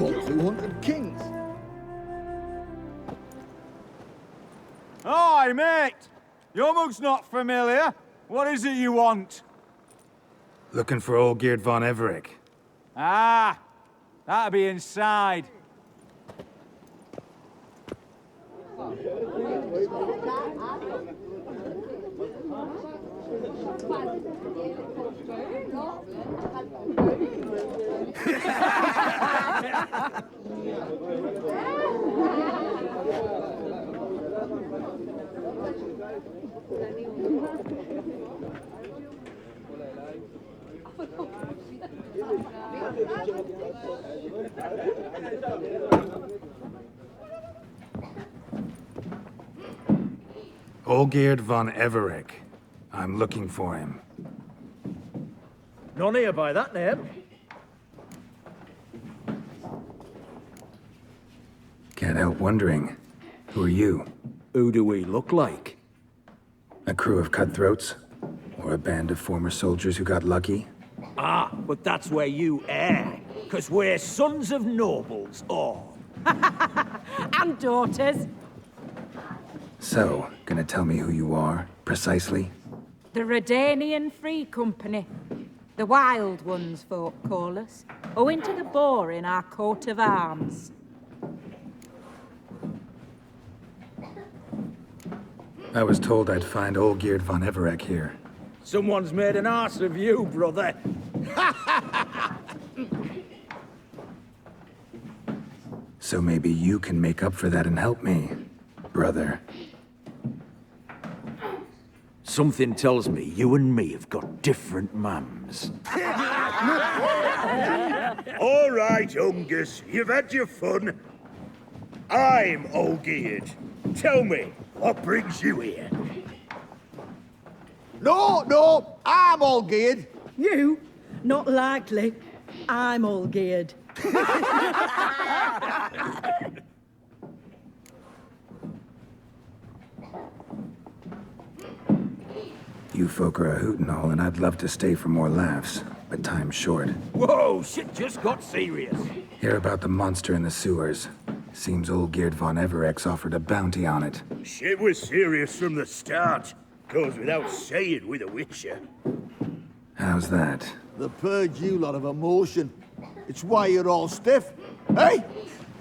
called 200 kings. Hi, mate! Your mug's not familiar. What is it you want? Looking for Olgierd von Everec. Ah, that'll be inside. Olgierd von Everec. I'm looking for him. None here by that name. Can't help wondering. Who are you? Who do we look like? A crew of cutthroats? Or a band of former soldiers who got lucky? Ah, but that's where you err. 'Cause we're sons of nobles, all. And daughters. So, gonna tell me who you are, precisely? The Redanian Free Company. The Wild Ones, folk call us. Owing to the boar in our coat of arms. I was told I'd find Olgierd von Everec here. Someone's made an arse of you, brother. So maybe you can make up for that and help me, brother. Something tells me you and me have got different mums. All right, Ungus, you've had your fun. I'm Olgierd. Tell me, what brings you here? No, I'm all geared. You? Not likely. I'm all geared. You folk are a hoot and all, and I'd love to stay for more laughs, but time's short. Whoa, shit just got serious. Hear about the monster in the sewers. Seems Olgierd von Everec's offered a bounty on it. Shit was serious from the start. Goes without saying with a Witcher. How's that? They purge you lot of emotion. It's why you're all stiff. Hey!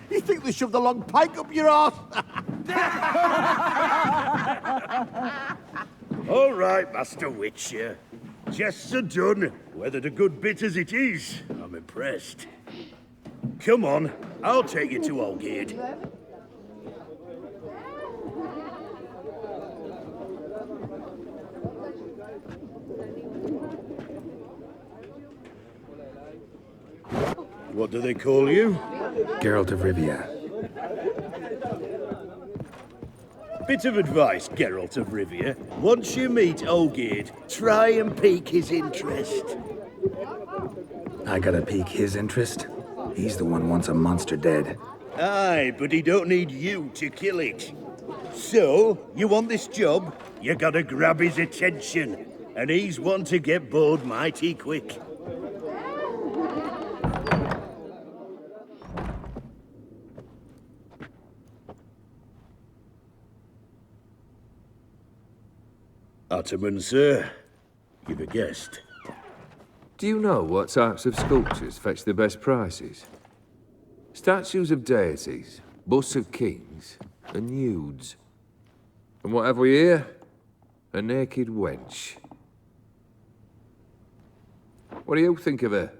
You think they shoved a long pike up your arse? All right, Master Witcher. Jests are done. Weathered a good bit as it is. I'm impressed. Come on, I'll take you to Olgierd. What do they call you? Geralt of Rivia. Bit of advice, Geralt of Rivia. Once you meet Olgierd, try and pique his interest. I gotta pique his interest? He's the one wants a monster dead. Aye, but he don't need you to kill it. So, you want this job? You gotta grab his attention. And he's one to get bored mighty quick. Ottoman, sir. You've a guest. Do you know what types of sculptures fetch the best prices? Statues of deities, busts of kings, and nudes. And what have we here? A naked wench. What do you think of her?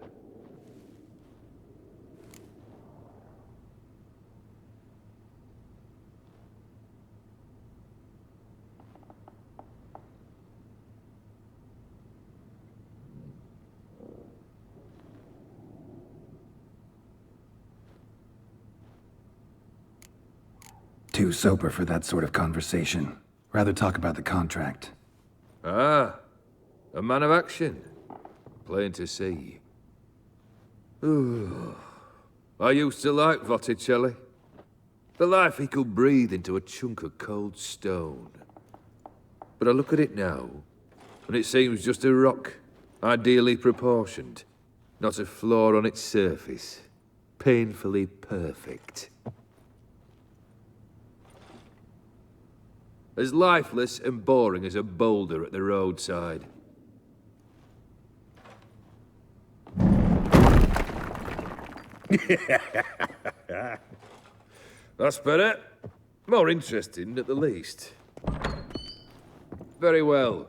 Too sober for that sort of conversation. Rather talk about the contract. Ah, a man of action. Plain to see. Ooh. I used to like Botticelli. The life he could breathe into a chunk of cold stone. But I look at it now, and it seems just a rock, ideally proportioned, not a flaw on its surface. painfully perfect. As lifeless and boring as a boulder at the roadside. That's better. More interesting, at the least. Very well.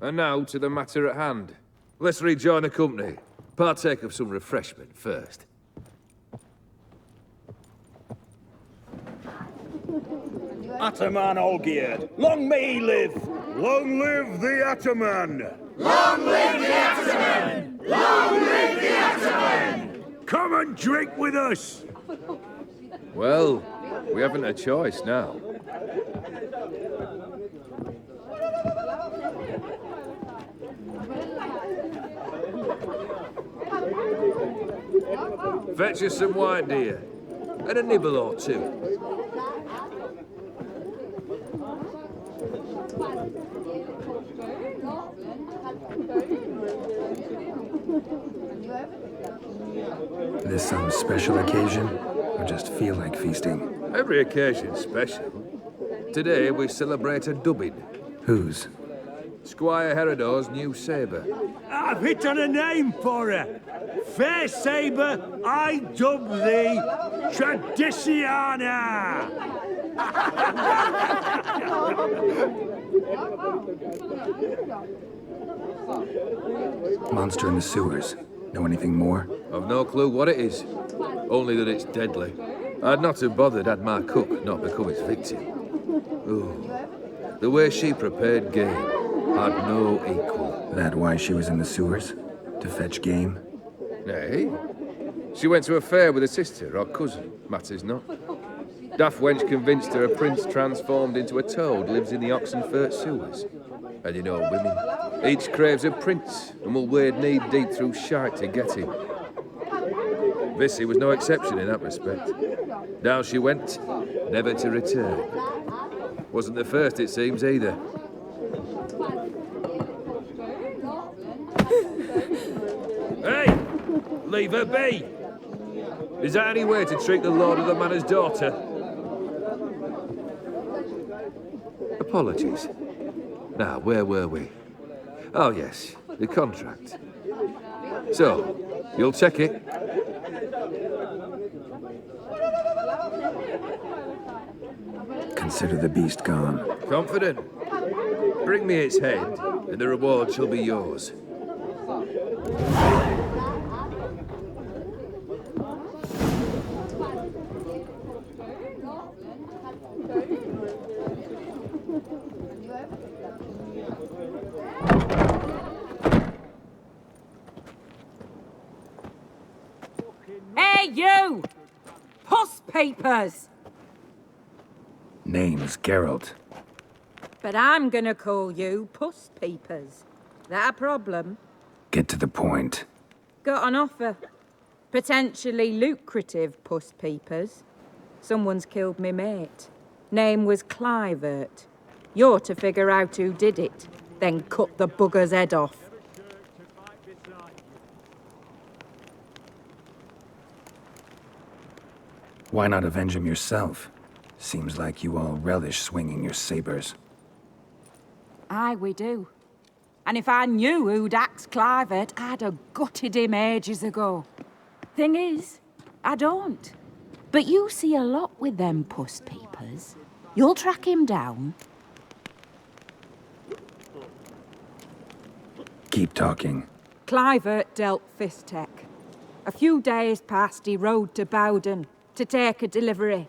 And now to the matter at hand. Let's rejoin the company. Partake of some refreshment first. Ataman Olgierd, long may he live! Long live the Ataman! Long live the Ataman! Long live the Ataman! Come and drink with us! Well, we haven't a choice now. Fetch us some wine, dear. And a nibble or two. This some special occasion? Or just feel like feasting? Every occasion's special. Today we celebrate a dubbing. Whose? Squire Herodor's new sabre. I've hit on a name for her. Fair Sabre, I dub thee Tradiciana! Monster in the sewers. Know anything more? I've no clue what it is. Only that it's deadly. I'd not have bothered had my cook not become its victim. Ooh. The way she prepared game had no equal. That why she was in the sewers? To fetch game? Nay. She went to a fair with a sister or cousin, matters not. Daft wench convinced her a prince transformed into a toad lives in the Oxenfurt sewers. And you know women, each craves a prince and will wade knee-deep through shite to get him. Vissy was no exception in that respect. Down she went, never to return. Wasn't the first, it seems, either. Hey! Leave her be! Is that any way to treat the lord of the manor's daughter? Apologies. Now, where were we? Oh, yes, the contract. So, you'll check it? Consider the beast gone. Confident? Bring me its head, and the reward shall be yours. Hey, you! Puss papers! Name's Geralt. But I'm gonna call you Puss Peepers. That a problem? Get to the point. Got an offer. Potentially lucrative Puss Peepers. Someone's killed me mate. Name was Clivert. You're to figure out who did it, then cut the bugger's head off. Why not avenge him yourself? Seems like you all relish swinging your sabers. Aye, we do. And if I knew who'd axed Clivert, I'd have gutted him ages ago. Thing is, I don't. But you see a lot with them Puss Peepers. You'll track him down. Keep talking. Clivert dealt Fistech. A few days passed, he rode to Bowden to take a delivery.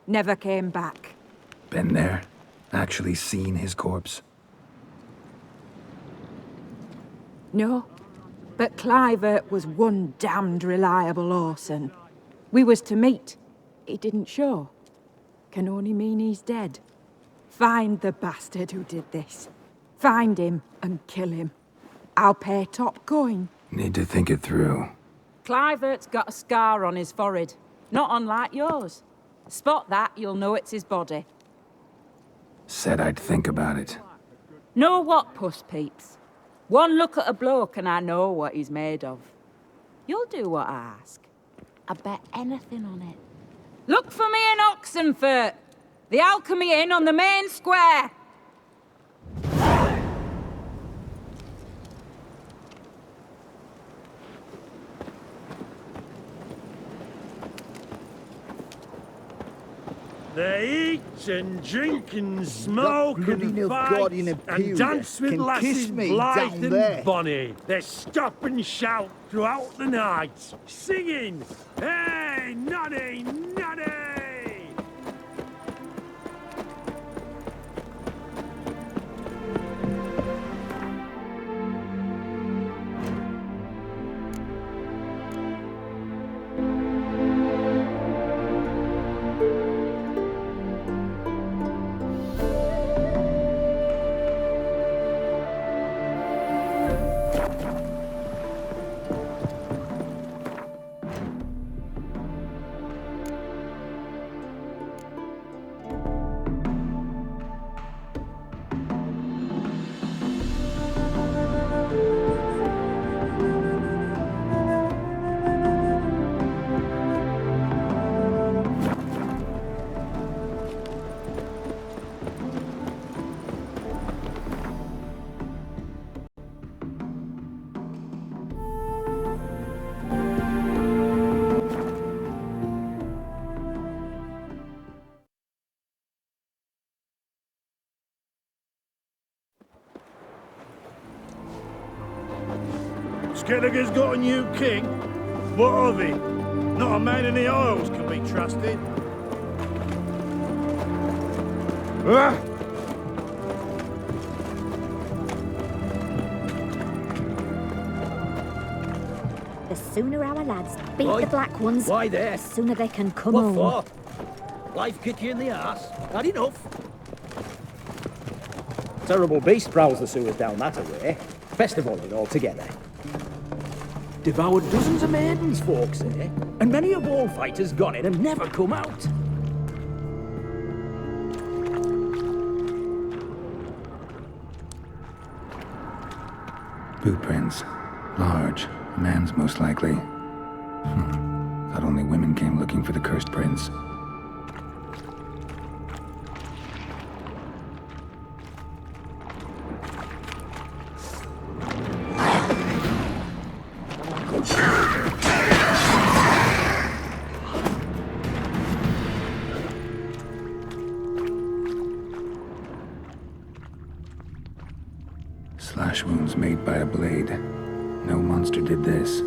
Never came back. Been there? Actually seen his corpse? No, but Clivert was one damned reliable horseman. We was to meet. He didn't show. Can only mean he's dead. Find the bastard who did this. Find him and kill him. I'll pay top coin. Need to think it through. Clivert's got a scar on his forehead, not unlike yours. Spot that, you'll know it's his body. Said I'd think about it. Know what, Puss Peeps? One look at a bloke and I know what he's made of. You'll do what I ask. I bet anything on it. Look for me in Oxenfurt. The Alchemy Inn on the main square. They eat and drink and smoke bloody and enough fight guardian and imperious dance with can kiss lasses me blithe down and there. bonny. They stop and shout throughout the night, singing, "Hey, noddy, noddy!" Skelliger's got a new king? What of it? Not a man in the Isles can be trusted. Ah! The sooner our lads beat Oi. the black ones, Why there? the sooner they can come What home. for? Life kick you in the arse? Had enough? Terrible beast prowls the sewers down that away. Best avoid it altogether. Devoured dozens of maidens, folks say, and many a bullfighter's gone in and never come out. Boot prints. Large. A man's most likely. Thought only women came looking for the cursed prince. Slash wounds made by a blade. No monster did this.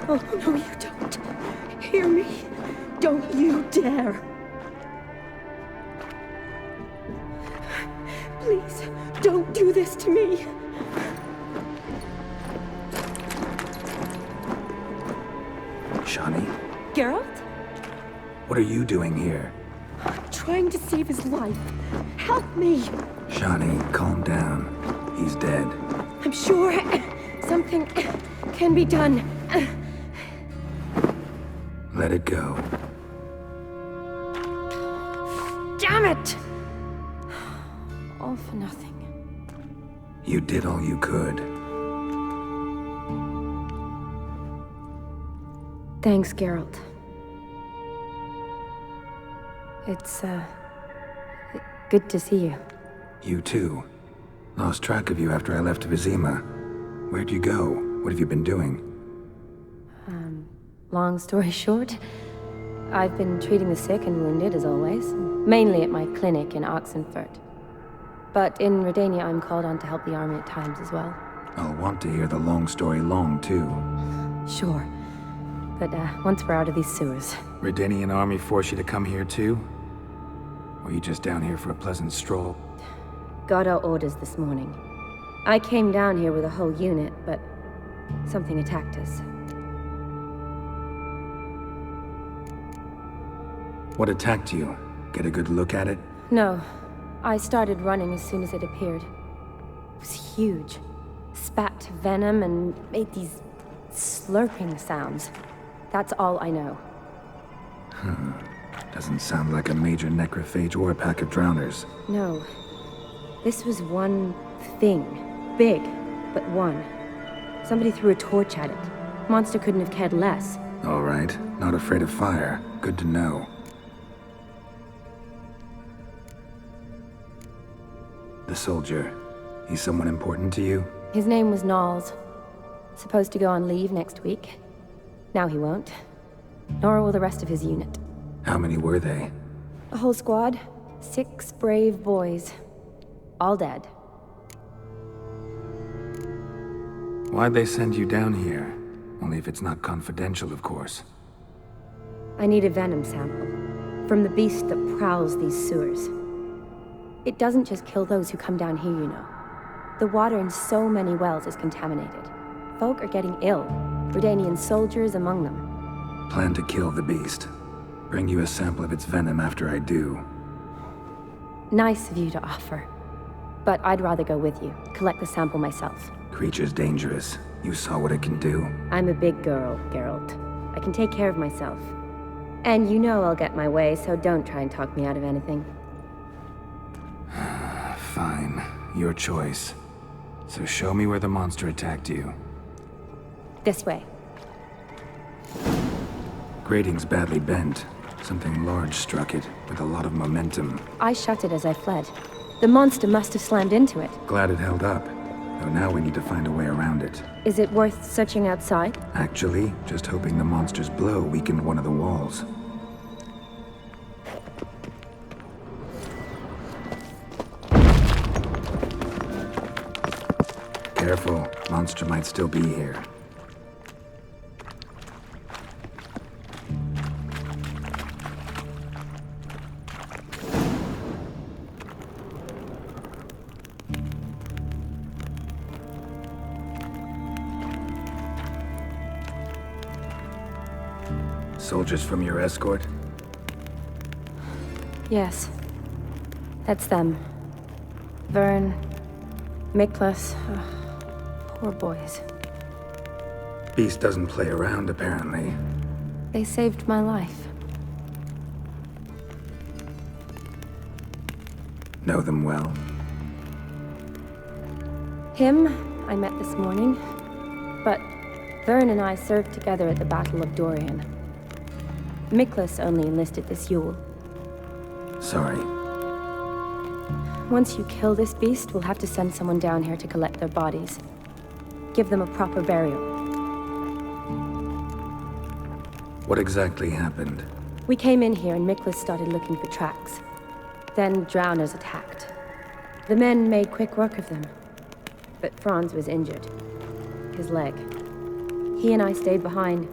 Oh, no, you don't. Hear me? Don't you dare. Please, don't do this to me. Shani, Geralt? what are you doing here? Trying to save his life. Help me. Shani, calm down. He's dead. I'm sure something can be done. Let it go. Damn it! All for nothing. You did all you could. Thanks, Geralt. It's, good to see you. You too. Lost track of you after I left Vizima. Where'd you go? What have you been doing? Long story short, I've been treating the sick and wounded, as always. Mainly at my clinic in Oxenfurt. But in Redania, I'm called on to help the army at times as well. I'll want to hear the long story long, too. Sure. But, once we're out of these sewers. Redanian army forced you to come here, too? Or are you just down here for a pleasant stroll? Got our orders this morning. I came down here with a whole unit, but something attacked us. What attacked you? Get a good look at it? No. I started running as soon as it appeared. It was huge. spat venom and made these slurping sounds. That's all I know. Doesn't sound like a major necrophage or a pack of drowners. No. This was one thing. Big, but one. Somebody threw a torch at it. Monster couldn't have cared less. All right, not afraid of fire. Good to know. The soldier, he's someone important to you? His name was Knowles. Supposed to go on leave next week. Now he won't. Nor will the rest of his unit. How many were they? A whole squad. 6 brave boys. All dead. Why'd they send you down here? Only if it's not confidential, of course. I need a venom sample. From the beast that prowls these sewers. It doesn't just kill those who come down here, you know. The water in so many wells is contaminated. Folk are getting ill. Redanian soldiers among them. Plan to kill the beast. Bring you a sample of its venom after I do. Nice of you to offer. But I'd rather go with you. Collect the sample myself. Creature's dangerous. You saw what it can do. I'm a big girl, Geralt. I can take care of myself. And you know I'll get my way, so don't try and talk me out of anything. Fine. Your choice. So show me where the monster attacked you. This way. Grating's badly bent. Something large struck it, with a lot of momentum. I shut it as I fled. The monster must have slammed into it. Glad it held up. Though now we need to find a way around it. Is it worth searching outside? Actually, just hoping the monster's blow weakened one of the walls. Careful, monster might still be here. Soldiers from your escort? Yes. That's them. Vern, Miklas. Poor boys. Beast doesn't play around, apparently. They saved my life. Know them well? Him, I met this morning. But Vern and I served together at the Battle of Dorian. Miklas only enlisted this Yule. Sorry. Once you kill this beast, we'll have to send someone down here to collect their bodies. Give them a proper burial. What exactly happened? We came in here and Miklas started looking for tracks. Then drowners attacked. The men made quick work of them. But Franz was injured. His leg. He and I stayed behind.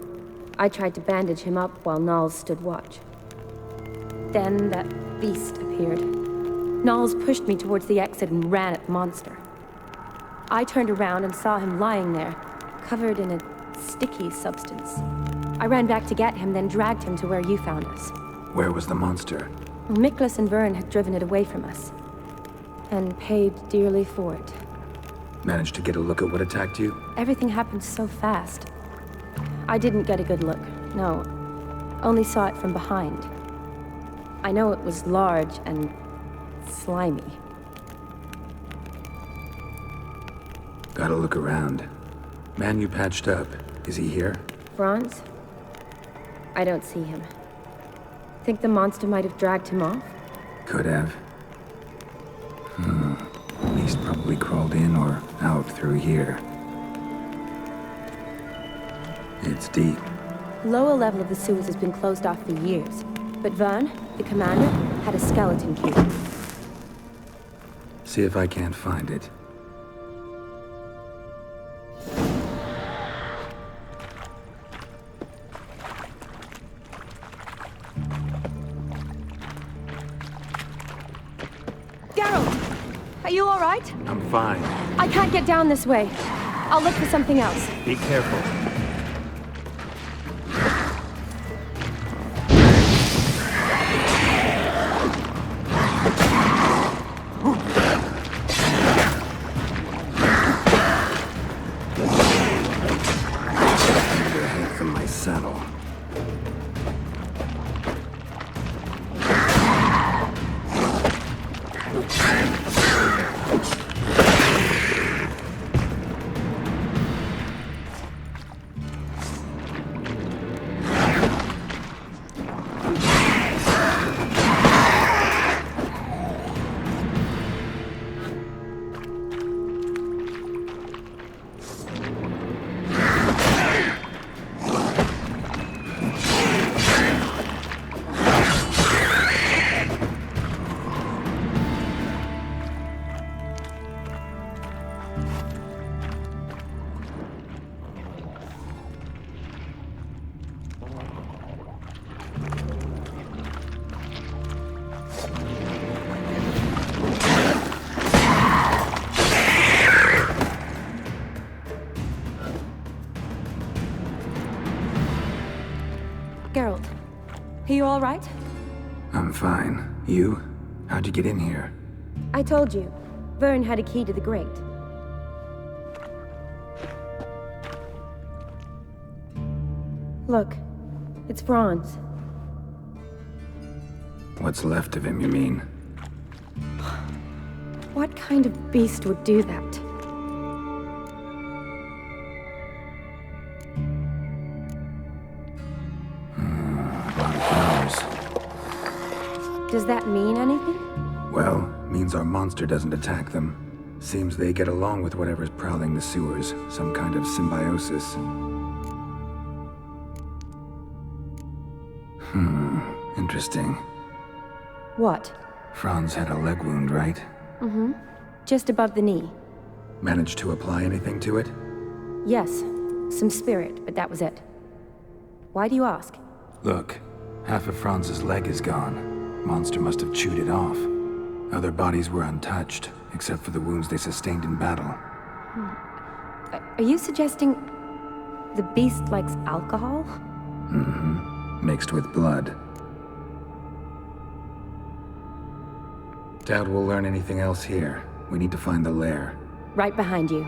I tried to bandage him up while Knowles stood watch. Then that beast appeared. Knowles pushed me towards the exit and ran at the monster. I turned around and saw him lying there, covered in a sticky substance. I ran back to get him, then dragged him to where you found us. Where was the monster? Miklas and Vern had driven it away from us. And paid dearly for it. Managed to get a look at what attacked you? Everything happened so fast. I didn't get a good look, no. Only saw it from behind. I know it was large and slimy. Gotta look around. Man you patched up, is he here? Franz? I don't see him. Think the monster might have dragged him off? Could have. Beast probably crawled in or out through here. It's deep. Lower level of the sewers has been closed off for years. But Vern, the commander, had a skeleton cube. See if I can't find it. Geralt! Are you alright? I'm fine. I can't get down this way. I'll look for something else. Be careful. saddle. Geralt, are you all right? I'm fine. You? How'd you get in here? I told you, Vern had a key to the grate. Look, it's Franz. What's left of him, you mean? What kind of beast would do that? Does that mean anything? Well, means our monster doesn't attack them. Seems they get along with whatever's prowling the sewers. Some kind of symbiosis. Interesting. What? Franz had a leg wound, right? Mm-hmm. Just above the knee. Managed to apply anything to it? Yes, some spirit, but that was it. Why do you ask? Look, half of Franz's leg is gone. Monster must have chewed it off. Other bodies were untouched, except for the wounds they sustained in battle. Are you suggesting the beast likes alcohol? Mm-hmm. Mixed with blood. Doubt we'll learn anything else here. We need to find the lair. Right behind you.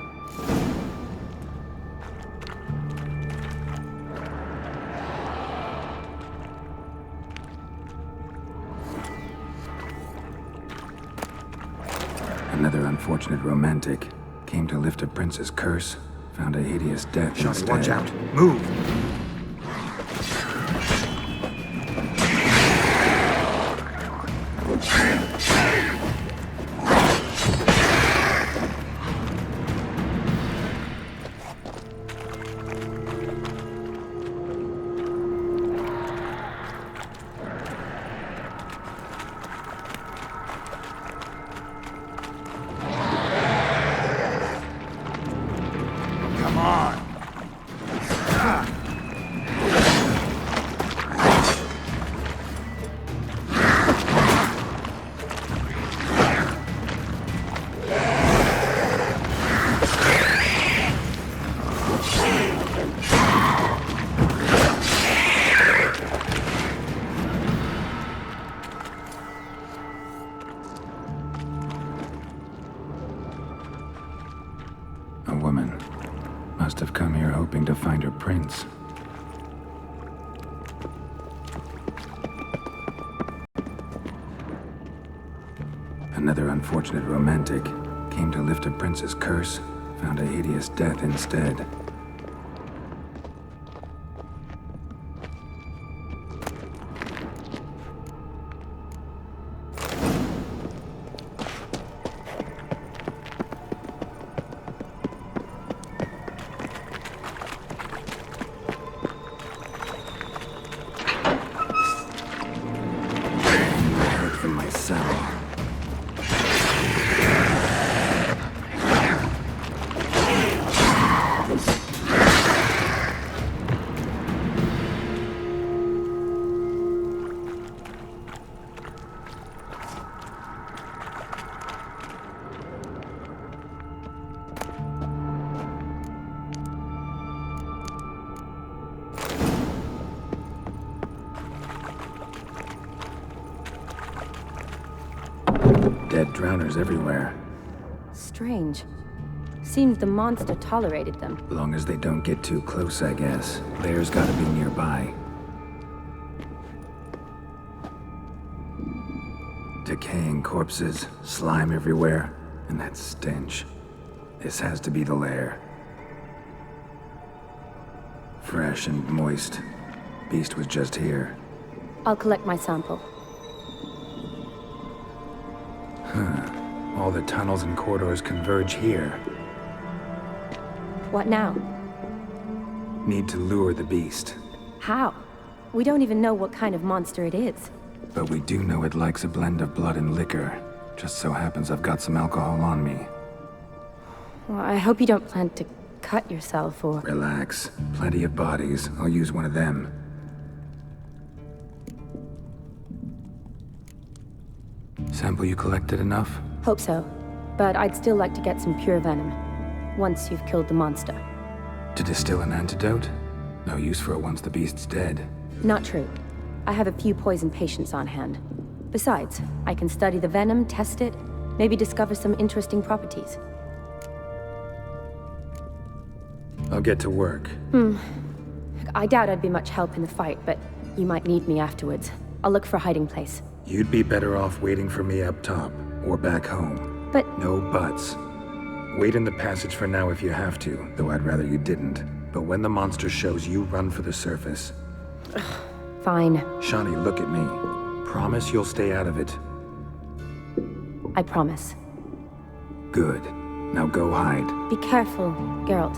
Another unfortunate romantic. Came to lift a prince's curse. Found a hideous death instead. Watch out. Move. Come on. A woman. Must have come here hoping to find her prince. Another unfortunate romantic. Came to lift a prince's curse. Found a hideous death instead. From my saddle. Dead drowners everywhere. Strange. Seems the monster tolerated them. As long as they don't get too close, I guess. Theirs gotta be nearby. Decaying corpses, slime everywhere, and that stench. This has to be the lair. Fresh and moist. Beast was just here. I'll collect my sample. All the tunnels and corridors converge here. What now? Need to lure the beast. How? We don't even know what kind of monster it is. But we do know it likes a blend of blood and liquor. Just so happens I've got some alcohol on me. Well, I hope you don't plan to cut yourself or... Relax. Plenty of bodies. I'll use one of them. Sample you collected enough? Hope so. But I'd still like to get some pure venom. Once you've killed the monster. To distill an antidote? No use for it once the beast's dead. Not true. I have a few poison patients on hand. Besides, I can study the venom, test it, maybe discover some interesting properties. I'll get to work. I doubt I'd be much help in the fight, but you might need me afterwards. I'll look for a hiding place. You'd be better off waiting for me up top, or back home. But... No buts. Wait in the passage for now if you have to, though I'd rather you didn't. But when the monster shows, you run for the surface. Fine. Shawnee, look at me. Promise you'll stay out of it. I promise. Good. Now go hide. Be careful, Geralt.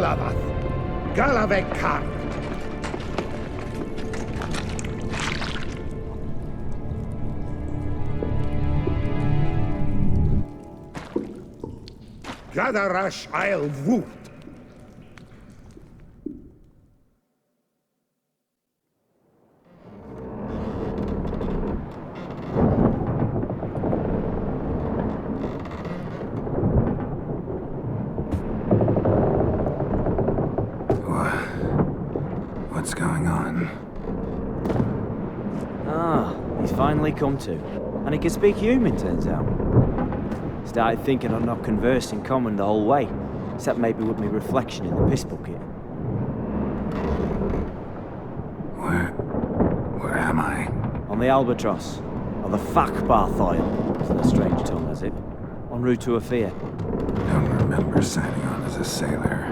Galavath, Galavekar. Gadarash I'll Woot. What's going on? Ah, he's finally come to. And he can speak human, turns out. Started thinking I'd not conversed in common the whole way, except maybe with my reflection in the piss bucket. Where am I? On the Albatross, or the Fakbarthoil, as the strange tongue has it, en route to Afia. Don't remember signing on as a sailor.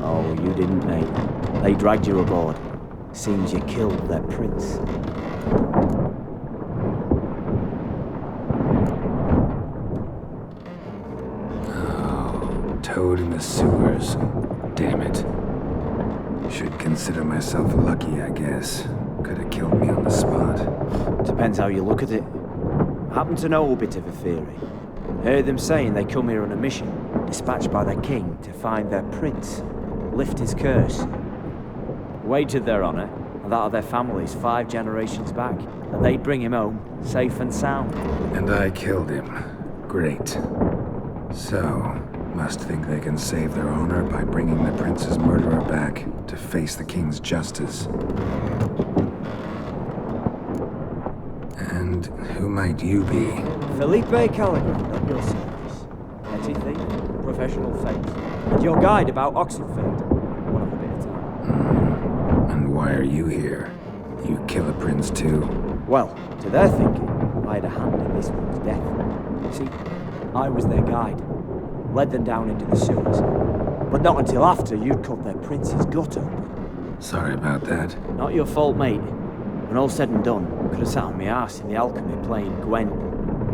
Oh, you didn't, mate. They dragged you aboard. Seems you killed their prince. Toad in the sewers. Damn it. Should consider myself lucky, I guess. Could have killed me on the spot. Depends how you look at it. I happen to know a bit of a theory. Heard them saying they come here on a mission, dispatched by their king to find their prince, lift his curse. Wagered their honor, and that of their families 5 generations back, that they'd bring him home, safe and sound. And I killed him. Great. So, must think they can save their honor by bringing the prince's murderer back to face the king's justice. And who might you be? Felipe Caligan, at your service. Petty thief, professional fate, and your guide about Oxenford. One of a bit of time. And why are you here? You kill a prince too? Well, to their thinking, I had a hand in this one's death. See, I was their guide. Led them down into the sewers. But not until after you'd cut their prince's gut open. Sorry about that. Not your fault, mate. When all said and done, could have sat on my arse in the alchemy playing Gwen.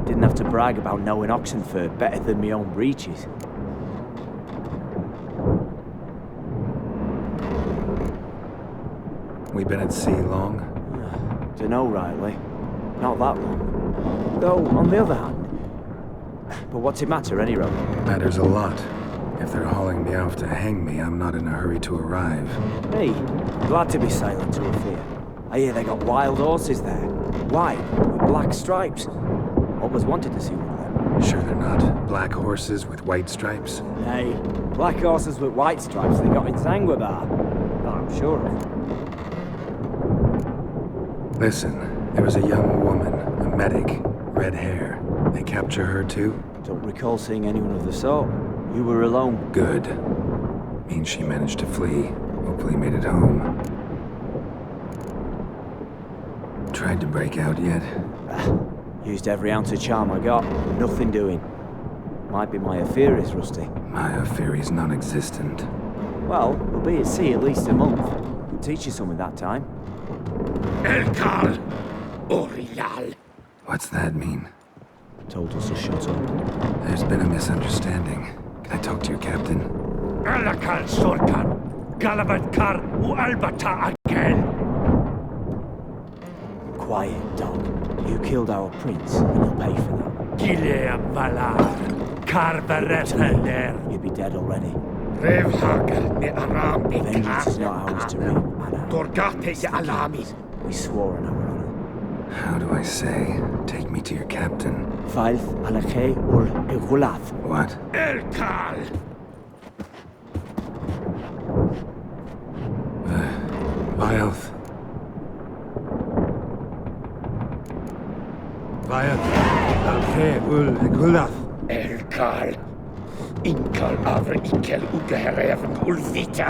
Didn't have to brag about knowing Oxenford better than my own breeches. We been at sea long? Dunno rightly. Not that long. Though, on the other hand, but what's it matter, any road? Matters a lot. If they're hauling me off to hang me, I'm not in a hurry to arrive. Hey, glad to be sailing to Afia. I hear they got wild horses there. White, with black stripes. Always wanted to see one of them. Sure they're not black horses with white stripes? Hey, black horses with white stripes they got in Sanguibar. That I'm sure of. Listen, there was a young woman, a medic, red hair. They capture her too? Don't recall seeing anyone of the sort. You were alone. Good. Means she managed to flee. Hopefully made it home. Tried to break out yet? Used every ounce of charm I got. Nothing doing. Might be my Aphiri's rusty. My Aphiri's non-existent. Well, we'll be at sea at least a month. Could teach you something that time. Elkal Orial. What's that mean? Told us to shut up. There's been a misunderstanding. Can I talk to your captain? Alakal Sorkan. Galavatkar U Albata again. Quiet, dog. You killed our prince, and you'll pay for that. Gileam Valar. Carvereteler. You'd be dead already. Revhagel me Aram Vengeance is not ours to reap, Anna. Torgate Alami. We swore on our honor. How do I say? Take me to your captain. Failth Alakhe ul Igulath. What? Elkal. Vilth. Vilth. Alakhe ul Igulath. Elkal. Inkal avre ikel ugehereven ulvita.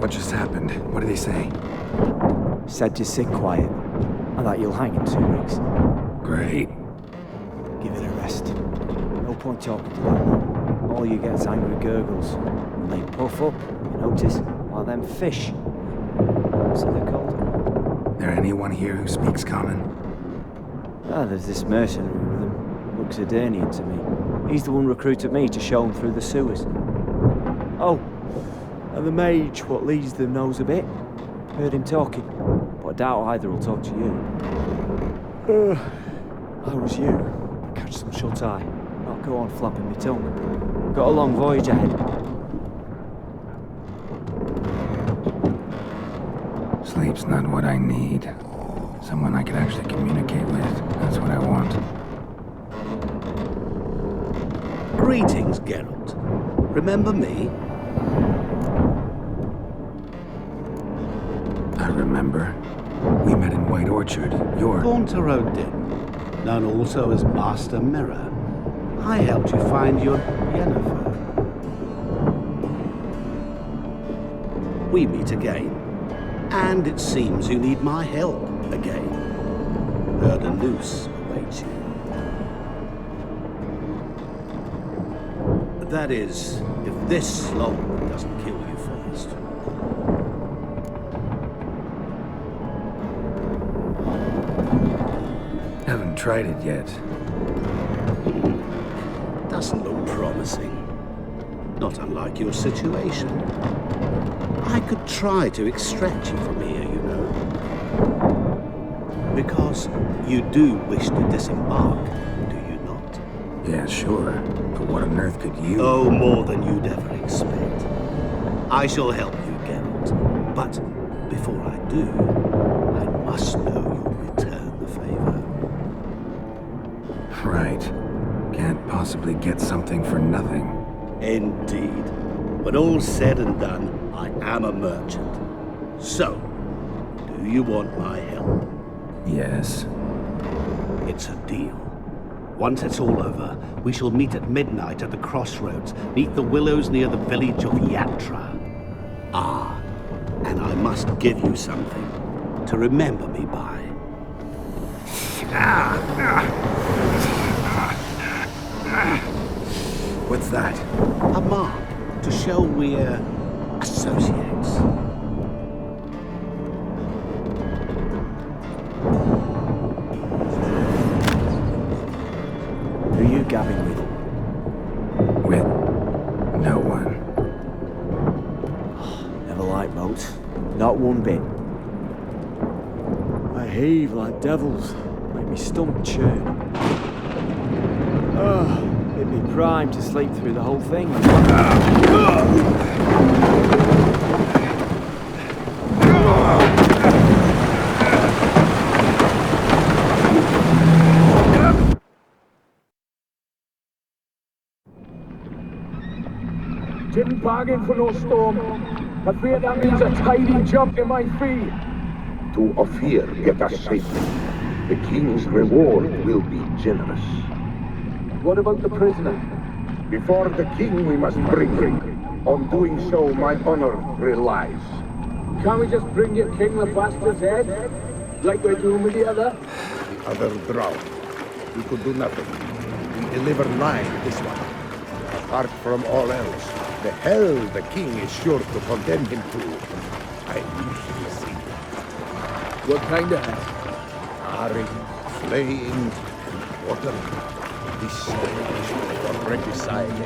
What just happened? What did he say? Said to sit quiet, and that you'll hang in 2 weeks. Great. Give it a rest. No point talking to that one. All you get is angry gurgles. When they puff up, you notice, like them fish. So they're called. There anyone here who speaks common? Ah, there's this mercenary with Looks Adernian to me. He's the one recruited me to show him through the sewers. Oh, and the mage what leads them knows a bit. Heard him talking, but I doubt either will talk to you. How was you? Catch some shut-eye. Not go on flapping my tongue. Got a long voyage ahead. Sleep's not what I need. Someone I can actually communicate with. That's what I want. Greetings, Geralt. Remember me? I remember. We met in White Orchard. You're... Gaunter Odin, known also as Master Mirror. I helped you find your Yennefer. We meet again. And it seems you need my help again. Heard a noose awaits you. That is, if this slog doesn't kill you first. Haven't tried it yet. Doesn't look promising. Not unlike your situation. I could try to extract you from here, you know. Because you do wish to disembark, do you not? Yeah, sure. But what on earth could you... Oh, more than you'd ever expect. I shall help you, Geralt. But before I do, I must know you'll return the favor. Right. Can't possibly get something for nothing. Indeed. When all's said and done, I am a merchant. So, do you want my help? Yes. It's a deal. Once it's all over, we shall meet at midnight at the crossroads, neath the willows near the village of Yatra. Ah, and I must give you something to remember me by. What's that? A mark to show we're associates. Who you gabbing with? With no one. Never liked boats. Not one bit. I heave like devils. Make me stomach churn. It'd be prime to sleep through the whole thing. Didn't bargain for no storm. I fear that means a tidy jump in my fee. To Ophir get us safely. The king's reward will be generous. What about the prisoner? Before the king we must bring him. On doing so, my honor relies. Can't we just bring your king the bastard's head? Like we're doing with the other? The other drowned. We could do nothing. We deliver live this one. Apart from all else, the hell the king is sure to condemn him to, I usually see. What kind of hell? Harry, flaying, and watering. This is what regicide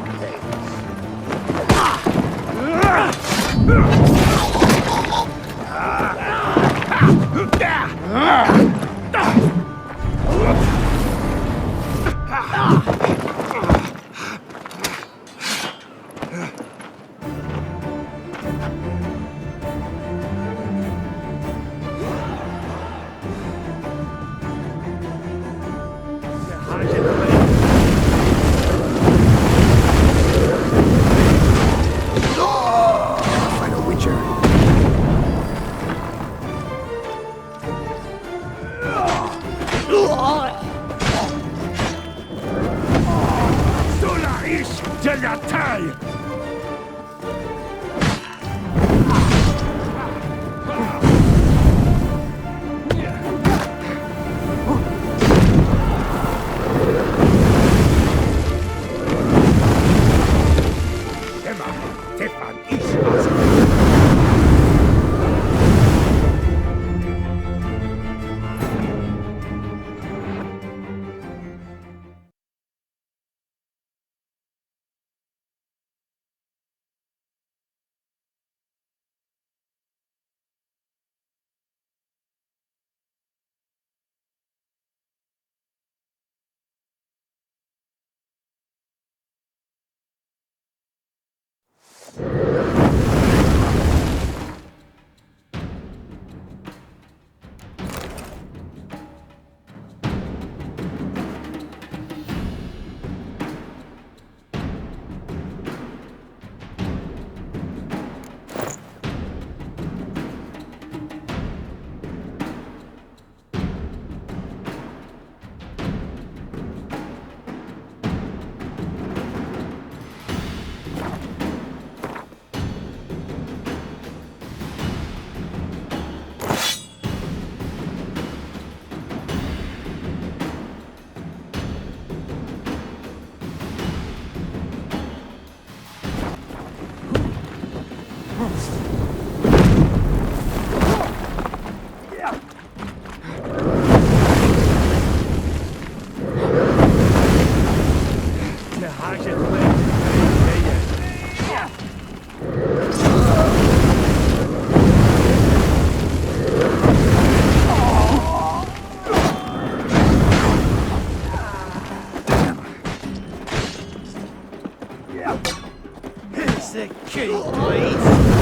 Here's the key, please.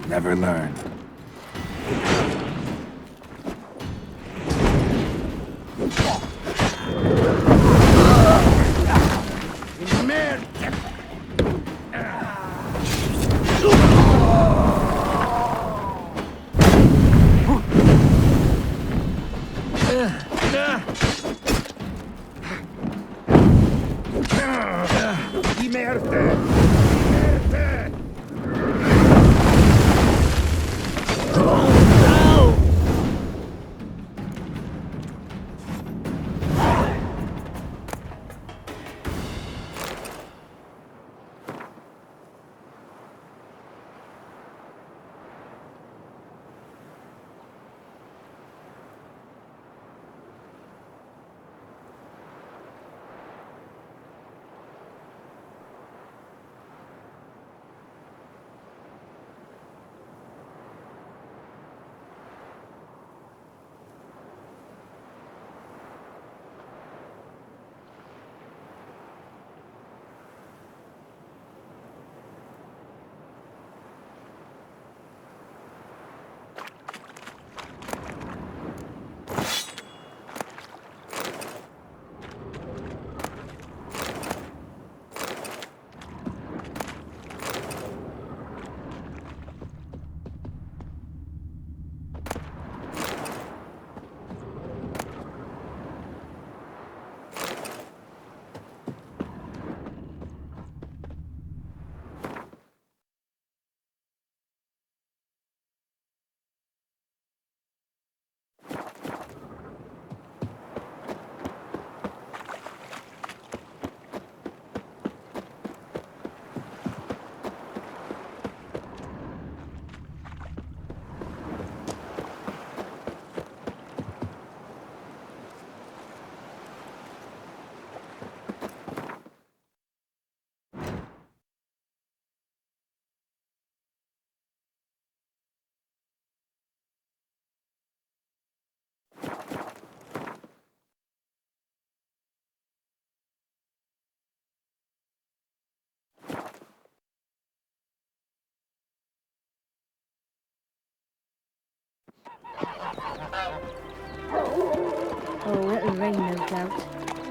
Never learn. Oh, it'll rain, no doubt.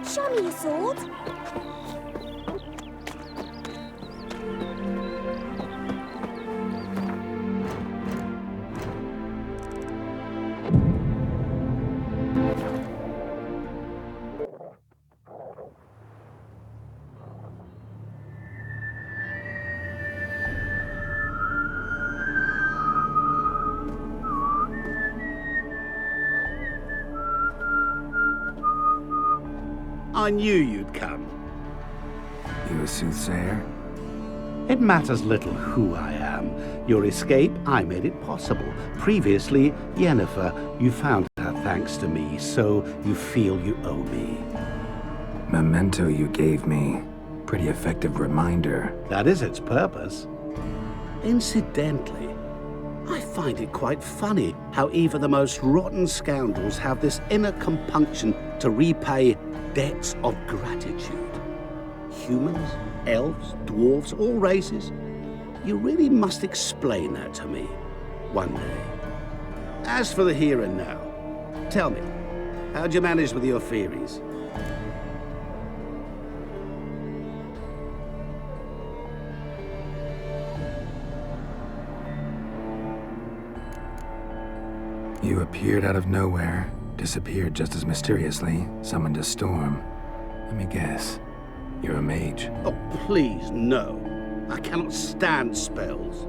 Show me your sword. I knew you'd come. You a soothsayer? It matters little who I am. Your escape, I made it possible. Previously, Yennefer, you found her thanks to me, so you feel you owe me. Memento you gave me. Pretty effective reminder. That is its purpose. Incidentally, I find it quite funny how even the most rotten scoundrels have this inner compunction to repay debts of gratitude. Humans, elves, dwarves, all races. You really must explain that to me one day. As for the here and now, tell me, how'd you manage with your theories? You appeared out of nowhere, disappeared just as mysteriously, summoned a storm. Let me guess. You're a mage. Oh, please, no. I cannot stand spells.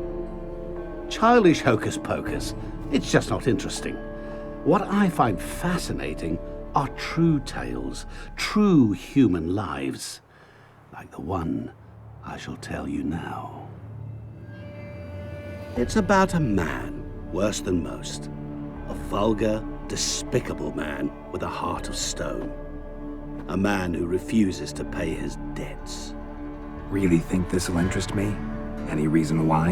Childish hocus pocus. It's just not interesting. What I find fascinating are true tales, true human lives, like the one I shall tell you now. It's about a man, worse than most. A vulgar, despicable man with a heart of stone. A man who refuses to pay his debts. Really think this'll interest me? Any reason why?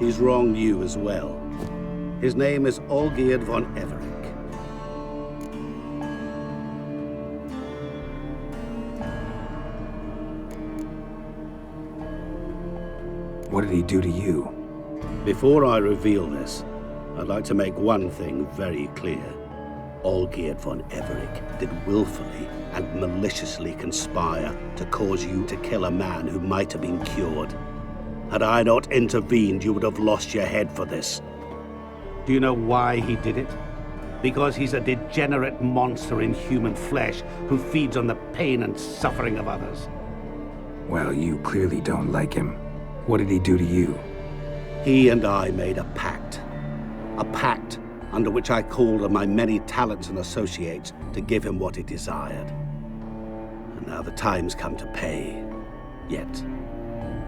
He's wronged you as well. His name is Olgierd von Everec. What did he do to you? Before I reveal this, I'd like to make one thing very clear. Olgierd von Everec did willfully and maliciously conspire to cause you to kill a man who might have been cured. Had I not intervened, you would have lost your head for this. Do you know why he did it? Because he's a degenerate monster in human flesh who feeds on the pain and suffering of others. Well, you clearly don't like him. What did he do to you? He and I made a pact. A pact under which I called on my many talents and associates to give him what he desired. And now the time's come to pay. Yet,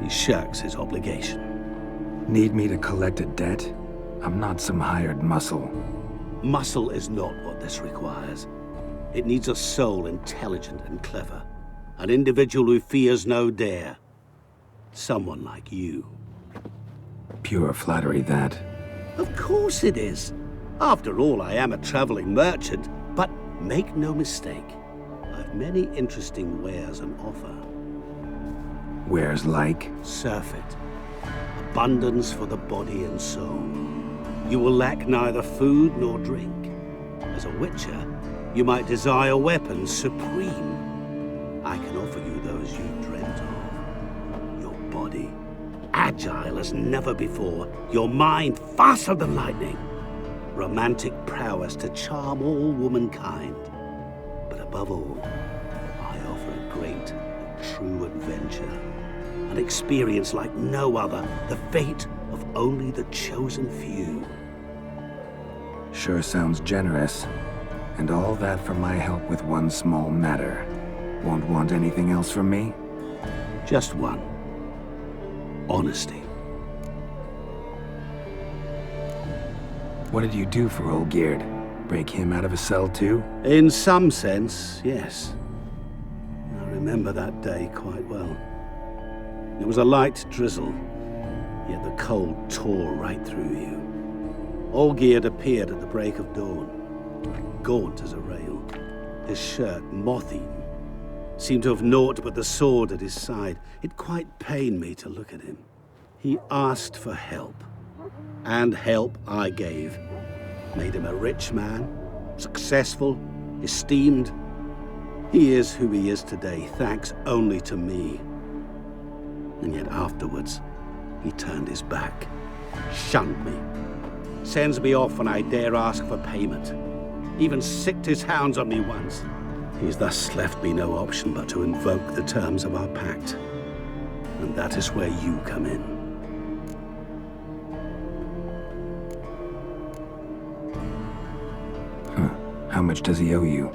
he shirks his obligation. Need me to collect a debt? I'm not some hired muscle. Muscle is not what this requires. It needs a soul intelligent and clever. An individual who fears no dare. Someone like you. Pure flattery, that. Of course it is. After all, I am a traveling merchant, but make no mistake, I've many interesting wares on offer. Wares like? Surfeit. Abundance for the body and soul. You will lack neither food nor drink. As a witcher, you might desire weapons supreme. I can offer you those you dreamt of. Your body, agile as never before. Your mind, faster than lightning. Romantic prowess to charm all womankind. But above all, I offer a great and true adventure. An experience like no other, the fate of only the chosen few. Sure sounds generous. And all that for my help with one small matter. Won't want anything else from me? Just one. Honesty. What did you do for Olgierd? Break him out of a cell too? In some sense, yes. I remember that day quite well. It was a light drizzle, yet the cold tore right through you. Olgierd appeared at the break of dawn, gaunt as a rail, his shirt moth-eaten, seemed to have naught but the sword at his side. It quite pained me to look at him. He asked for help, and help I gave. Made him a rich man, successful, esteemed. He is who he is today, thanks only to me. And yet afterwards, he turned his back, shunned me, sends me off when I dare ask for payment, even sicked his hounds on me once. He's thus left me no option but to invoke the terms of our pact. And that is where you come in. How much does he owe you?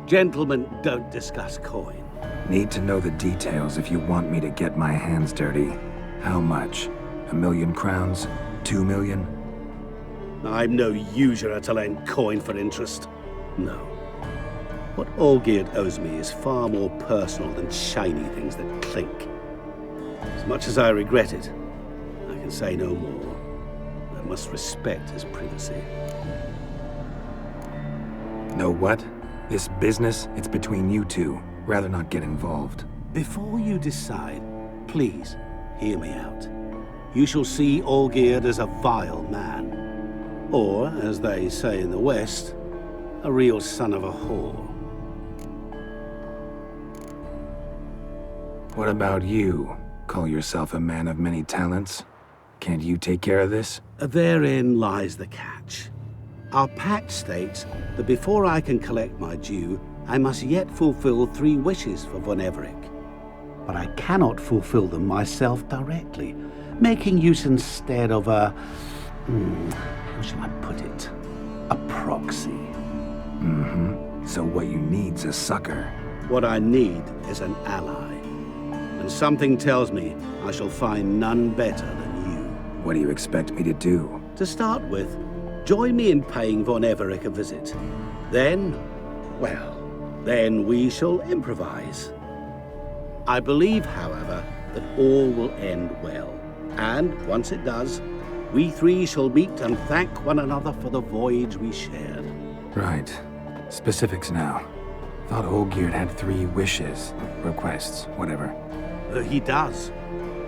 Gentlemen don't discuss coin. Need to know the details if you want me to get my hands dirty. How much? 1,000,000 crowns? 2 million? I'm no usurer to lend coin for interest. No. What Olgierd owes me is far more personal than shiny things that clink. As much as I regret it, I can say no more. I must respect his privacy. Know what? This business, it's between you two. Rather not get involved. Before you decide, please hear me out. You shall see Olgierd as a vile man. Or, as they say in the West, a real son of a whore. What about you? Call yourself a man of many talents? Can't you take care of this? Therein lies the catch. Our pact states that before I can collect my due, I must yet fulfill 3 wishes for Von Everec. But I cannot fulfill them myself directly, making use instead of a... how shall I put it? A proxy. So what you need's a sucker. What I need is an ally. And something tells me I shall find none better than you. What do you expect me to do? To start with, join me in paying Von Everec a visit. Then, well, then we shall improvise. I believe, however, that all will end well. And once it does, we 3 shall meet and thank one another for the voyage we shared. Right. Specifics now. Thought Olgierd had 3 wishes, requests, whatever. He does.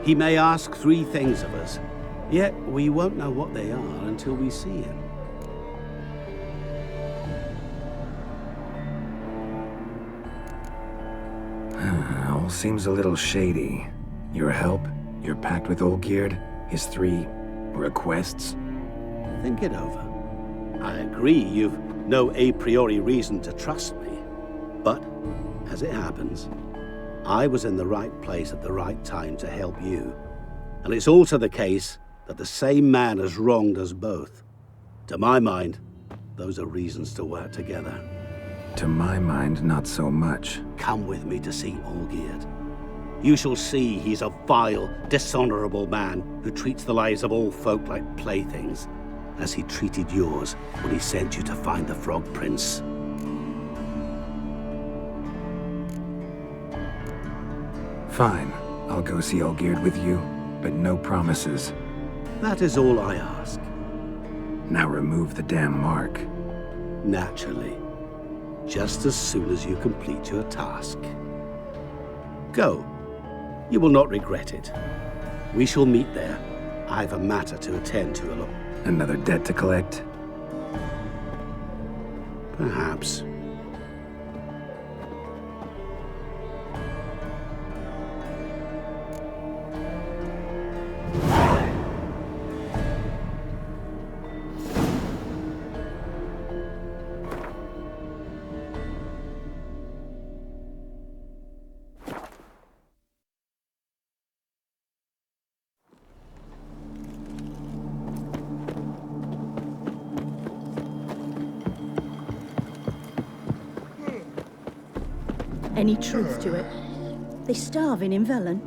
He may ask 3 things of us, yet we won't know what they are until we see him. All seems a little shady. Your help, your pact with Olgierd, his 3 requests? Think it over. I agree you've no a priori reason to trust me. But, as it happens, I was in the right place at the right time to help you. And it's also the case that the same man has wronged us both. To my mind, those are reasons to work together. To my mind, not so much. Come with me to see Olgierd. You shall see he's a vile, dishonorable man who treats the lives of all folk like playthings, as he treated yours when he sent you to find the Frog Prince. Fine. I'll go see Olgierd with you, but no promises. That is all I ask. Now remove the damn mark. Naturally. Just as soon as you complete your task. Go. You will not regret it. We shall meet there. I have a matter to attend to alone. Another debt to collect? Perhaps. Any truth to it? They starving in Velen?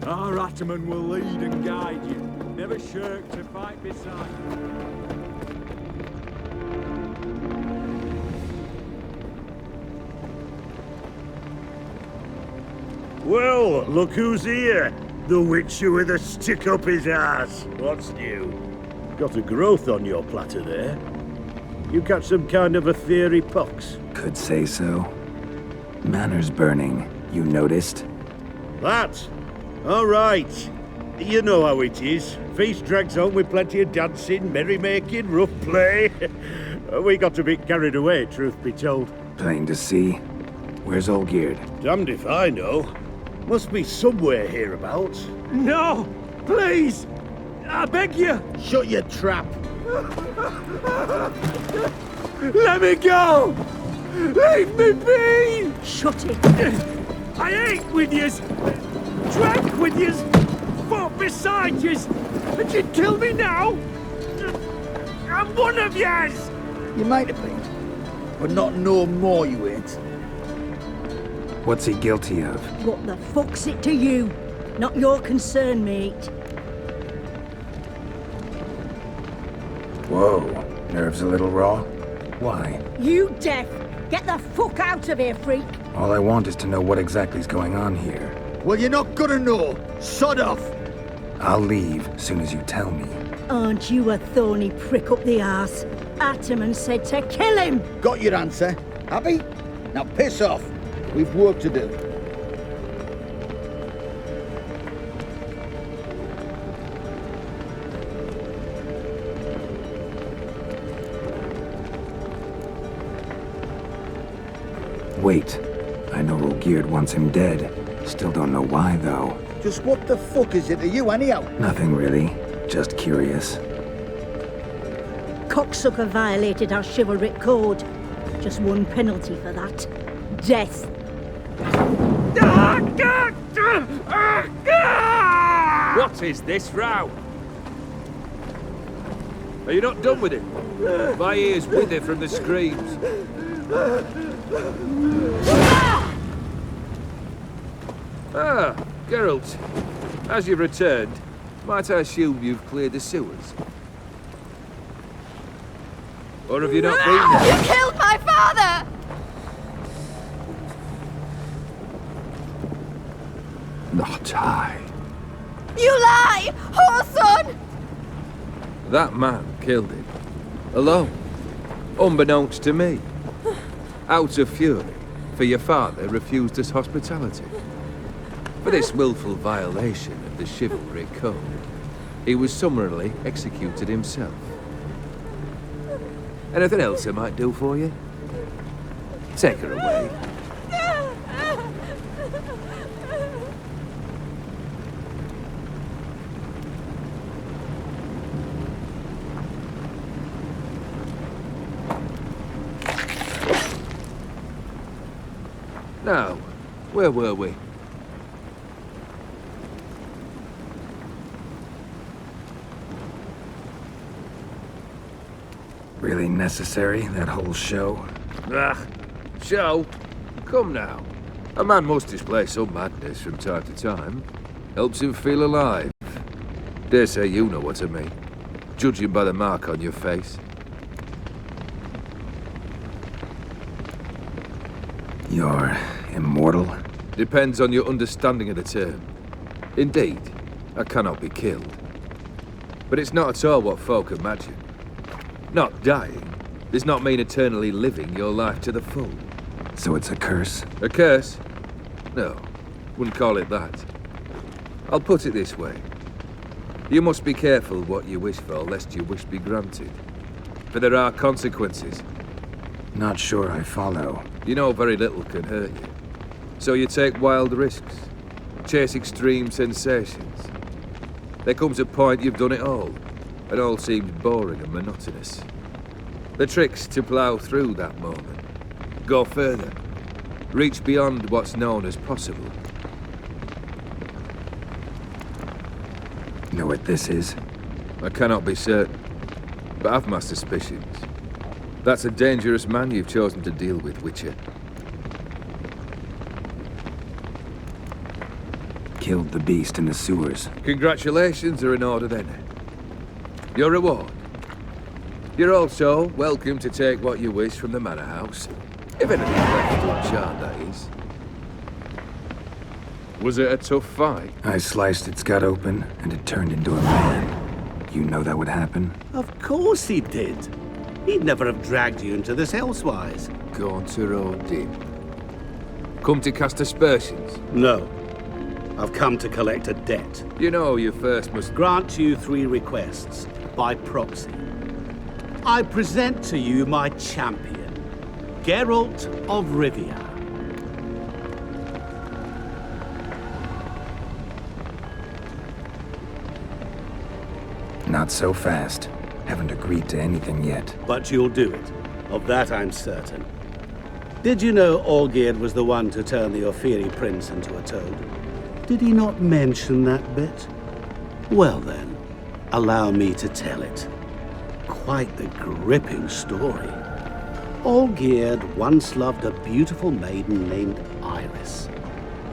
Our Ataman will lead and guide you. Never shirk to fight beside you. Well, look who's here. The witcher with a stick up his ass. What's new? Got a growth on your platter there. You catch some kind of a theory pox? Could say so. Manor's burning, you noticed? That? All right. You know how it is. Feast drags on with plenty of dancing, merrymaking, rough play. We got a bit carried away, truth be told. Plain to see. Where's Olgierd? Damned if I know. Must be somewhere hereabouts. No! Please! I beg you! Shut your trap! Let me go! Leave me be! Shut it! I ate with yous! Drank with yous! Fought beside yous! And you'd kill me now? I'm one of yous! You might have been, but not no more you ain't. What's he guilty of? What the fuck's it to you? Not your concern, mate. Whoa, nerves a little raw? Why? You deaf! Get the fuck out of here, freak! All I want is to know what exactly is going on here. Well, you're not gonna know. Sod off! I'll leave as soon as you tell me. Aren't you a thorny prick up the arse? Ataman said to kill him! Got your answer. Happy? Now piss off. We've work to do. Wait. I know Olgierd wants him dead. Still don't know why, though. Just what the fuck is it to you, anyhow? Nothing really. Just curious. Cocksucker violated our chivalric code. Just one penalty for that. Death. What is this row? Are you not done with it? My ears wither from the screams. Ah, Geralt. As you've returned, might I assume you've cleared the sewers? Or have you not been there? You killed my father! Not I. You lie! Whoreson! That man killed him. Alone. Unbeknownst to me. Out of fury, for your father refused us hospitality. For this willful violation of the chivalric code, he was summarily executed himself. Anything else I might do for you? Take her away. Now, where were we? Really necessary, that whole show? Ah, show? Come now. A man must display some madness from time to time. Helps him feel alive. Dare say you know what I mean. Judging by the mark on your face. You're immortal? Depends on your understanding of the term. Indeed, I cannot be killed. But it's not at all what folk imagine. Not dying does not mean eternally living your life to the full. So it's a curse? A curse? No, wouldn't call it that. I'll put it this way. You must be careful what you wish for, lest your wish be granted. For there are consequences. Not sure I follow. You know very little can hurt you. So you take wild risks. Chase extreme sensations. There comes a point you've done it all. And all seems boring and monotonous. The trick's to plough through that moment. Go further. Reach beyond what's known as possible. Know what this is? I cannot be certain, but I've my suspicions. That's a dangerous man you've chosen to deal with, Witcher. Killed the beast in the sewers. Congratulations are in order then. Your reward. You're also welcome to take what you wish from the manor house. If anything left uncharmed, that is. Was it a tough fight? I sliced its gut open, and it turned into a man. You know that would happen? Of course he did. He'd never have dragged you into this elsewise. Gaunter or dim. Come to cast aspersions? No. I've come to collect a debt. You know you first must grant you 3 requests, by proxy. I present to you my champion, Geralt of Rivia. Not so fast. Haven't agreed to anything yet. But you'll do it. Of that I'm certain. Did you know Olgierd was the one to turn the Ophiri prince into a toad? Did he not mention that bit? Well then, allow me to tell it. Quite the gripping story. Olgierd once loved a beautiful maiden named Iris.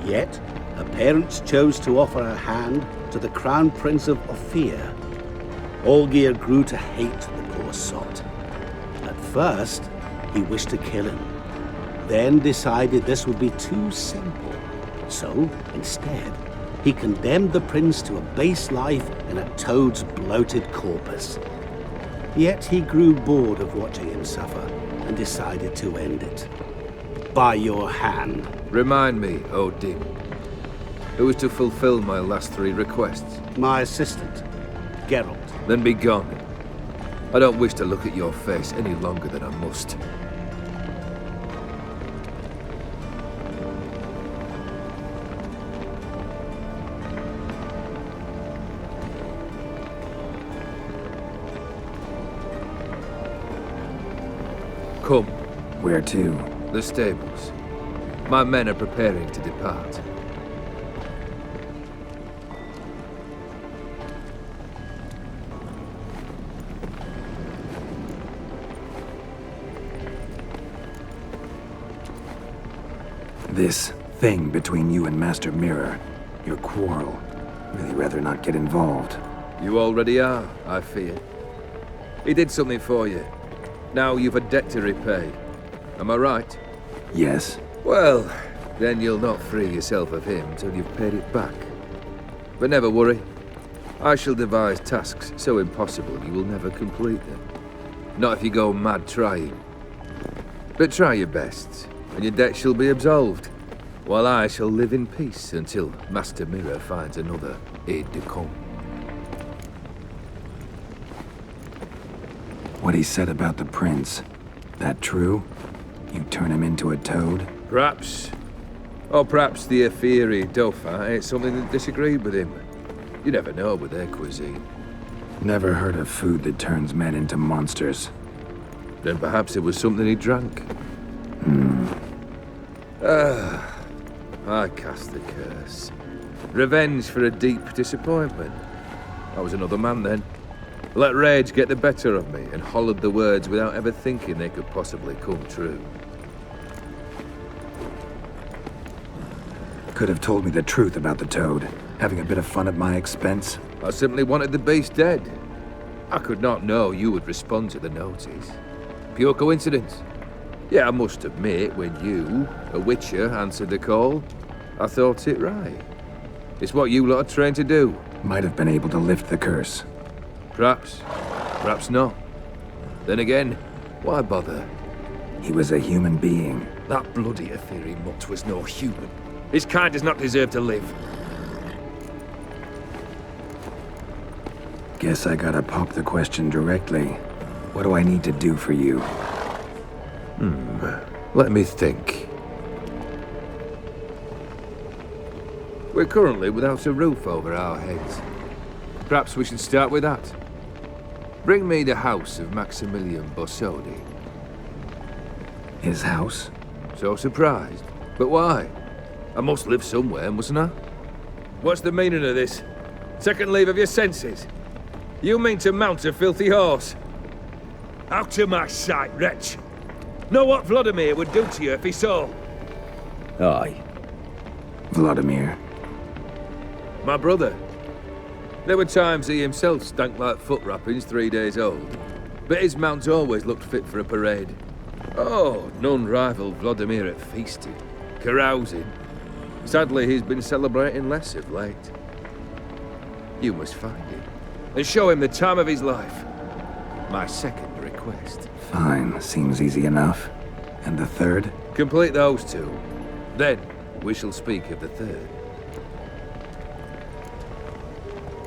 Yet, her parents chose to offer her hand to the Crown Prince of Ophir. Olgier grew to hate the poor sot. At first, he wished to kill him, then decided this would be too simple. So, instead, he condemned the prince to a base life in a toad's bloated corpus. Yet he grew bored of watching him suffer and decided to end it. By your hand. Remind me, Odin. Who was to fulfill my last 3 requests? My assistant, Geralt. Then be gone. I don't wish to look at your face any longer than I must. Come. Where to? The stables. My men are preparing to depart. This thing between you and Master Mirror, your quarrel, really rather not get involved. You already are, I fear. He did something for you. Now you've a debt to repay. Am I right? Yes. Well, then you'll not free yourself of him till you've paid it back. But never worry. I shall devise tasks so impossible you will never complete them. Not if you go mad trying. But try your best, and your debt shall be absolved, while I shall live in peace until Master Mirror finds another aide-de-camp. What he said about the prince, that true? You turn him into a toad? Perhaps. Or perhaps the Ephiri Dauphin ate something that disagreed with him. You never know with their cuisine. Never heard of food that turns men into monsters. Then perhaps it was something he drank. I cast the curse. Revenge for a deep disappointment. I was another man then. Let rage get the better of me and hollered the words without ever thinking they could possibly come true. Could have told me the truth about the toad, having a bit of fun at my expense. I simply wanted the beast dead. I could not know you would respond to the notice. Pure coincidence. Yeah, I must admit, when you, a witcher, answered the call, I thought it right. It's what you lot are trained to do. Might have been able to lift the curse. Perhaps. Perhaps not. Then again, why bother? He was a human being. That bloody Ephiri mutt was no human. His kind does not deserve to live. Guess I gotta pop the question directly. What do I need to do for you? Let me think. We're currently without a roof over our heads. Perhaps we should start with that. Bring me the house of Maximilian Bossodi. His house? So surprised. But why? I must live somewhere, mustn't I? What's the meaning of this? Second leave of your senses? You mean to mount a filthy horse? Out of my sight, wretch! Know what Vladimir would do to you if he saw? Aye. Vladimir. My brother. There were times he himself stank like foot wrappings 3 days old. But his mount always looked fit for a parade. Oh, none rivaled Vladimir at feasting, carousing. Sadly, he's been celebrating less of late. You must find him, and show him the time of his life. My second request. Fine, seems easy enough. And the third? Complete those 2. Then, we shall speak of the third.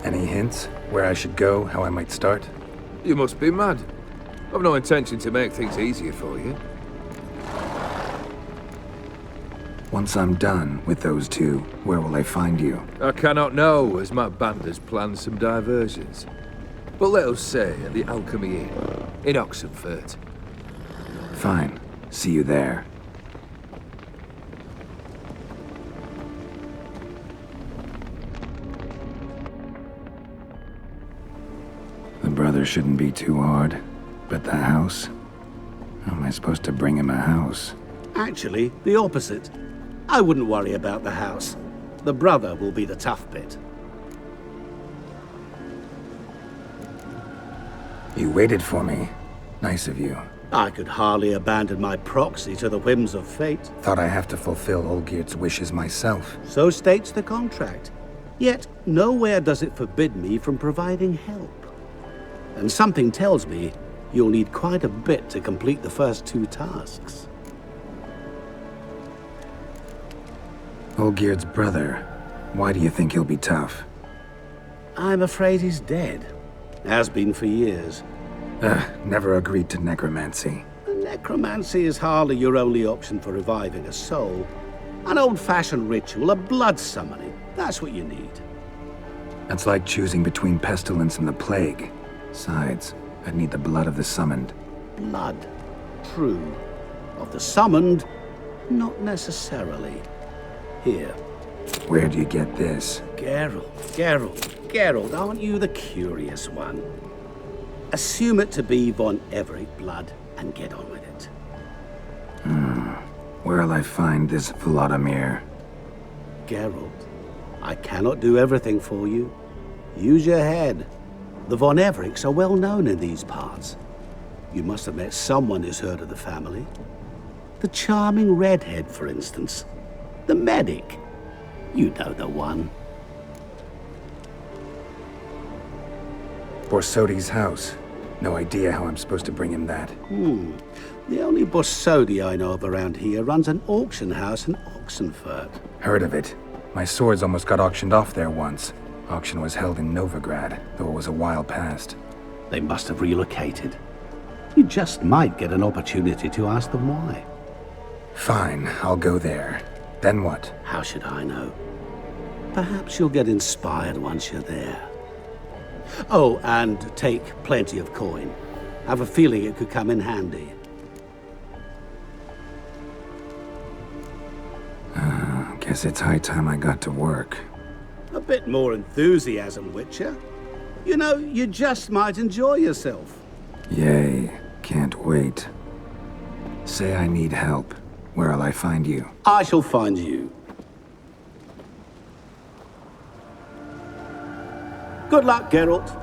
Any hints? Where I should go? How I might start? You must be mad. I've no intention to make things easier for you. Once I'm done with those 2, where will I find you? I cannot know, as my band has planned some diversions. But let us say at the Alchemy Inn, in Oxenfurt. Fine. See you there. The brother shouldn't be too hard. But the house? How am I supposed to bring him a house? Actually, the opposite. I wouldn't worry about the house. The brother will be the tough bit. You waited for me. Nice of you. I could hardly abandon my proxy to the whims of fate. Thought I have to fulfill Olgierd's wishes myself. So states the contract. Yet, nowhere does it forbid me from providing help. And something tells me you'll need quite a bit to complete the first 2 tasks. Olgierd's brother. Why do you think he'll be tough? I'm afraid he's dead. Has been for years. Never agreed to necromancy. Necromancy is hardly your only option for reviving a soul. An old-fashioned ritual, a blood summoning. That's what you need. That's like choosing between pestilence and the plague. Besides, I'd need the blood of the summoned. Blood. True. Of the summoned, not necessarily. Here. Where do you get this? Geralt, aren't you the curious one? Assume it to be von Everett blood and get on with it. Where'll I find this Vladimir? Geralt, I cannot do everything for you. Use your head. The von Evericks are well known in these parts. You must have met someone who's heard of the family. The charming redhead, for instance. The medic. You know the one. Borsodi's house. No idea how I'm supposed to bring him that. The only Borsodi I know of around here runs an auction house in Oxenfurt. Heard of it. My swords almost got auctioned off there once. Auction was held in Novigrad, though it was a while past. They must have relocated. You just might get an opportunity to ask them why. Fine, I'll go there. Then what? How should I know? Perhaps you'll get inspired once you're there. Oh, and take plenty of coin. Have a feeling it could come in handy. Guess it's high time I got to work. A bit more enthusiasm, Witcher. You know, you just might enjoy yourself. Yay, can't wait. Say I need help. Where'll I find you? I shall find you. Good luck, Geralt.